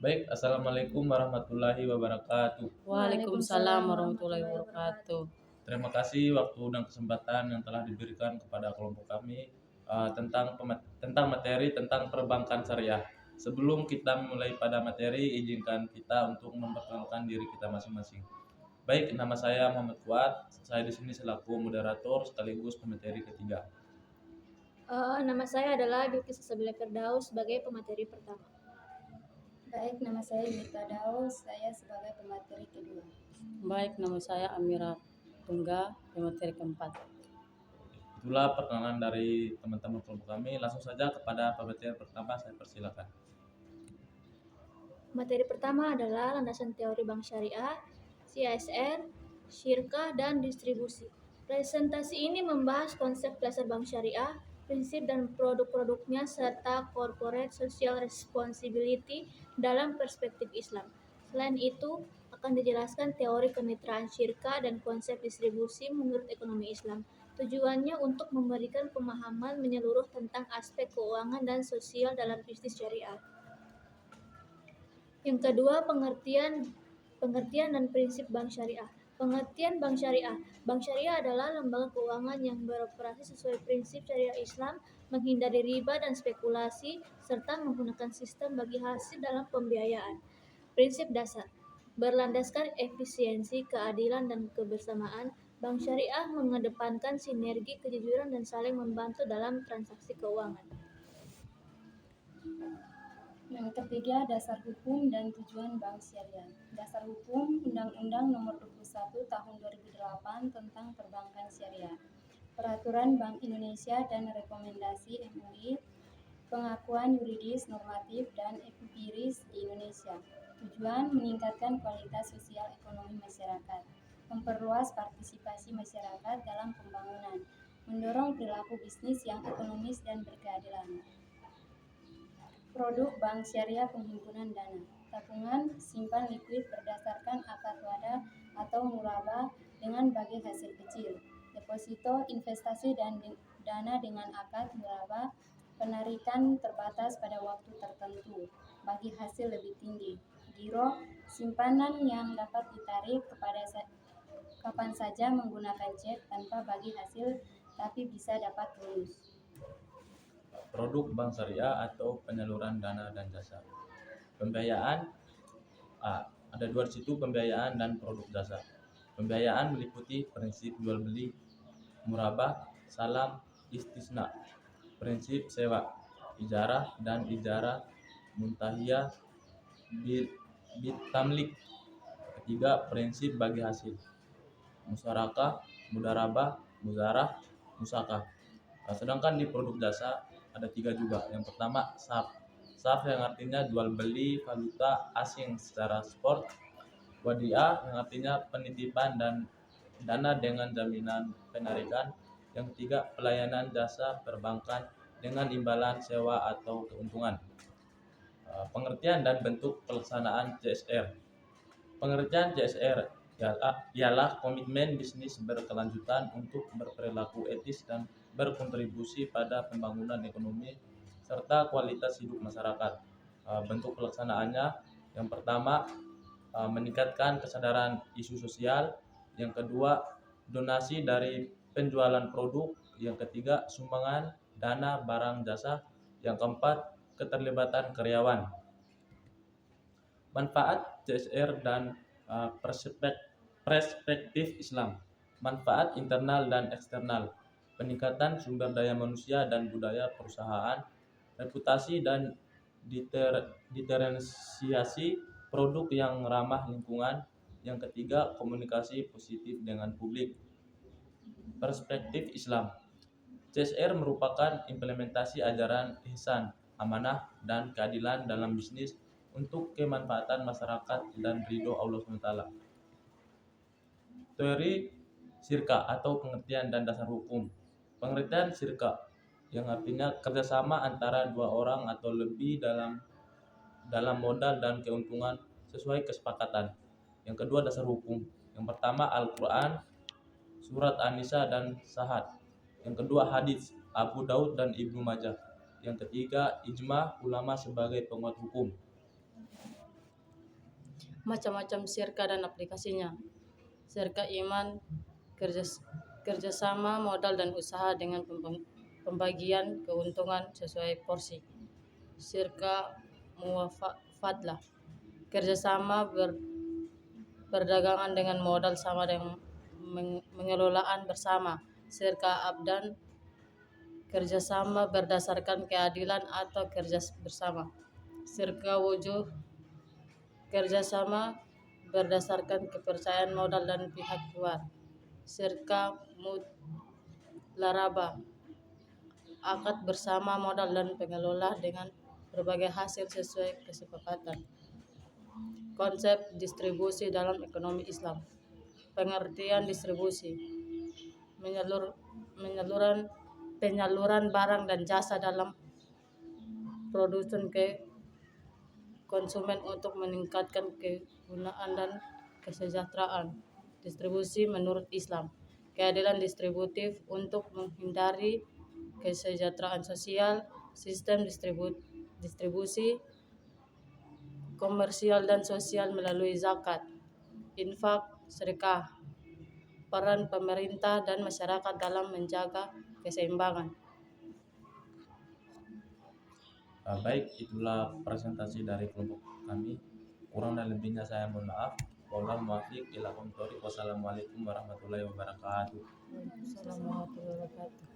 Baik, Assalamualaikum warahmatullahi wabarakatuh. Waalaikumsalam warahmatullahi wabarakatuh. Terima kasih waktu dan kesempatan yang telah diberikan kepada kelompok kami tentang materi tentang perbankan syariah. Sebelum kita mulai pada materi, izinkan kita untuk memperkenalkan diri kita masing-masing. Baik, nama saya Muhammad Fuad. Saya di sini selaku moderator sekaligus pemateri ketiga. Nama saya adalah Bilqis Sabila Firdaus sebagai pemateri pertama. Baik, nama saya Mita Daus, saya sebagai pemateri kedua. Baik, nama saya Amira Tungga, pemateri keempat. Itulah perkenalan dari teman-teman kelompok kami. Langsung saja kepada pemateri pertama, saya persilakan. Materi pertama adalah landasan teori bank syariah, CSR, syirkah, dan distribusi. Presentasi ini membahas konsep dasar bank syariah, prinsip dan produk-produknya, serta corporate social responsibility dalam perspektif Islam. Selain itu, akan dijelaskan teori kemitraan syirkah dan konsep distribusi menurut ekonomi Islam. Tujuannya untuk memberikan pemahaman menyeluruh tentang aspek keuangan dan sosial dalam bisnis syariah. Yang kedua, pengertian dan prinsip bank syariah. Pengertian bank syariah. Bank syariah adalah lembaga keuangan yang beroperasi sesuai prinsip syariah Islam, menghindari riba dan spekulasi, serta menggunakan sistem bagi hasil dalam pembiayaan. Prinsip dasar. Berlandaskan efisiensi, keadilan, dan kebersamaan, bank syariah mengedepankan sinergi, kejujuran, dan saling membantu dalam transaksi keuangan. Yang ketiga, dasar hukum dan tujuan bank syariah. Dasar hukum Undang-Undang Nomor 21 Tahun 2008 tentang Perbankan Syariah. Peraturan Bank Indonesia dan Rekomendasi MUI, pengakuan yuridis, normatif, dan empiris di Indonesia. Tujuan meningkatkan kualitas sosial ekonomi masyarakat, memperluas partisipasi masyarakat dalam pembangunan, mendorong perilaku bisnis yang ekonomis dan berkeadilan. Produk bank syariah penghimpunan dana, tabungan, simpan likuid berdasarkan akad wadah atau murabah dengan bagi hasil kecil, deposito, investasi dan dana dengan akad murabah, penarikan terbatas pada waktu tertentu, bagi hasil lebih tinggi, giro, simpanan yang dapat ditarik kapan saja menggunakan cek tanpa bagi hasil tapi bisa dapat lulus. Produk bank syariah atau penyaluran dana dan jasa. Pembiayaan ada dua di situ, pembiayaan dan produk jasa. Pembiayaan meliputi prinsip jual beli, murabah, salam, istisna, prinsip sewa, ijarah dan ijarah muntahiyah, bitamlik. Ketiga, prinsip bagi hasil, musyarakah, mudarabah, muzarah, musakah. Sedangkan di produk jasa ada tiga juga. Yang pertama, SAF yang artinya jual beli valuta asing secara spot, wadiah yang artinya penitipan dan dana dengan jaminan penarikan. Yang ketiga, pelayanan jasa perbankan dengan imbalan sewa atau keuntungan. Pengertian dan bentuk pelaksanaan CSR. Pengertian CSR ialah komitmen bisnis berkelanjutan untuk berperilaku etis dan berkontribusi pada pembangunan ekonomi serta kualitas hidup masyarakat. Bentuk pelaksanaannya, yang pertama, meningkatkan kesadaran isu sosial. Yang kedua, donasi dari penjualan produk. Yang ketiga, sumbangan dana barang jasa. Yang keempat, keterlibatan karyawan. Manfaat CSR dan perspektif Islam. Manfaat internal dan eksternal. Peningkatan sumber daya manusia dan budaya perusahaan, reputasi dan diferensiasi produk yang ramah lingkungan. Yang ketiga, komunikasi positif dengan publik. Perspektif Islam. CSR merupakan implementasi ajaran ihsan, amanah, dan keadilan dalam bisnis untuk kemanfaatan masyarakat dan ridho Allah SWT. Teori syirkah atau pengertian dan dasar hukum. Pengertian syirkah yang artinya kerjasama antara dua orang atau lebih dalam modal dan keuntungan sesuai kesepakatan. Yang kedua, dasar hukum. Yang pertama, Al-Quran, surat An-Nisa dan Sahad. Yang kedua, hadis Abu Daud dan Ibnu Majah. Yang ketiga, ijma ulama sebagai penguat hukum. macam-macam syirka dan aplikasinya. Syirka iman, kerjasama modal dan usaha dengan pembagian keuntungan sesuai porsi. Syirka muwafadlah, kerjasama perdagangan dengan modal sama dengan mengelolaan bersama. Syirka abdan, kerjasama berdasarkan keadilan atau kerja bersama. Syirka wujuh, kerjasama berdasarkan kepercayaan modal dan pihak luar. Syirka mudlarabah, akad bersama modal dan pengelola dengan berbagai hasil sesuai kesepakatan. Konsep distribusi dalam ekonomi Islam. Pengertian distribusi: penyaluran barang dan jasa dalam produsen ke konsumen untuk meningkatkan kegunaan dan kesejahteraan. Distribusi menurut Islam: keadilan distributif untuk menghindari kesejahteraan sosial, sistem distribusi komersial dan sosial melalui zakat, infak, sedekah, peran pemerintah dan masyarakat dalam menjaga keseimbangan. Baik, itulah presentasi dari kelompok kami. Kurang dan lebihnya saya mohon maaf. Wallahual muwaffiq ila aqwamit thoriq. Wassalamualaikum warahmatullahi wabarakatuh. Assalamualaikum warahmatullahi wabarakatuh.